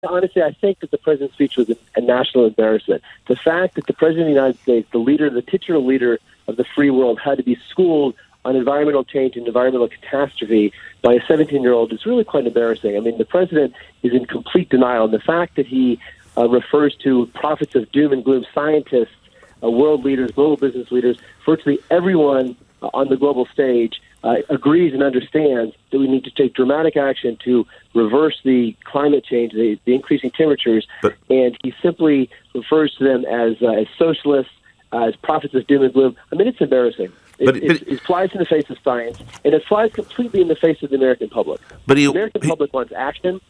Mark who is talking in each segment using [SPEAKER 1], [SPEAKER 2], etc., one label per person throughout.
[SPEAKER 1] honestly, I think that the president's speech was a national embarrassment. The fact that the president of the United States, the titular leader of the free world, had to be schooled on environmental change and environmental catastrophe by a 17-year-old is really quite embarrassing. I mean, the president is in complete denial. And the fact that he refers to prophets of doom and gloom, scientists, world leaders, global business leaders, virtually everyone on the global stage agrees and understands that we need to take dramatic action to reverse the climate change, the increasing temperatures, and he simply refers to them as socialists, as prophets of doom and gloom. I mean, it's embarrassing. It flies in the face of science, and it flies completely in the face of the American public. The American public wants action.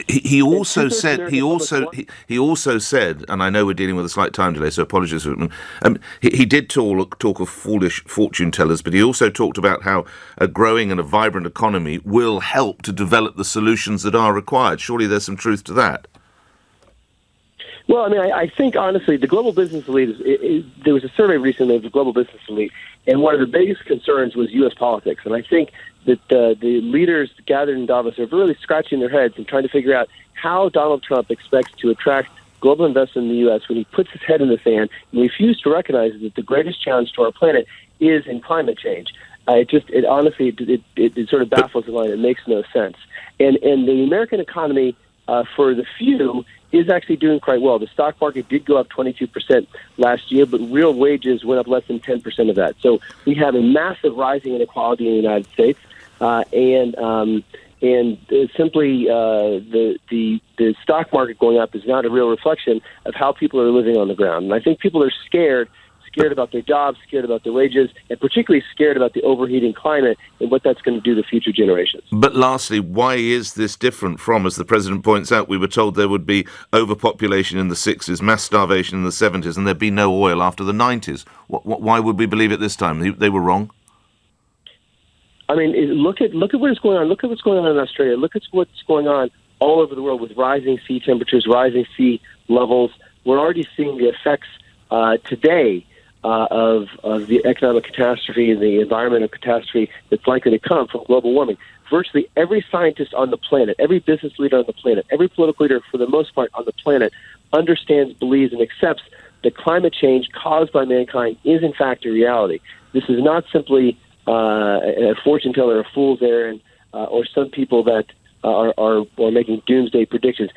[SPEAKER 2] He also said, and I know we're dealing with a slight time delay, so apologies. He did talk of foolish fortune tellers, but he also talked about how a growing and a vibrant economy will help to develop the solutions that are required. Surely there's some truth to that.
[SPEAKER 1] Well, I mean, I think, honestly, the global business elite, there was a survey recently of the global business elite, and one of the biggest concerns was U.S. politics. And I think that the leaders gathered in Davos are really scratching their heads and trying to figure out how Donald Trump expects to attract global investment in the U.S. when he puts his head in the sand and refuses to recognize that the greatest challenge to our planet is in climate change. It honestly sort of baffles the line. It makes no sense. And the American economy, for the few, is actually doing quite well. The stock market did go up 22% last year, but real wages went up less than 10% of that. So we have a massive rising inequality in the United States, and simply the stock market going up is not a real reflection of how people are living on the ground. And I think people are scared about their jobs, scared about their wages, and particularly scared about the overheating climate and what that's going to do to future generations.
[SPEAKER 2] But lastly, why is this different from, as the president points out, we were told there would be overpopulation in the 60s, mass starvation in the 70s, and there'd be no oil after the 90s? Why would we believe it this time? They were wrong?
[SPEAKER 1] I mean, look at what's going on. Look at what's going on in Australia. Look at what's going on all over the world with rising sea temperatures, rising sea levels. We're already seeing the effects today of the economic catastrophe and the environmental catastrophe that's likely to come from global warming. Virtually every scientist on the planet, every business leader on the planet, every political leader, for the most part, on the planet, understands, believes, and accepts that climate change caused by mankind is, in fact, a reality. This is not simply a fortune teller, a fool's errand, or some people that are making doomsday predictions.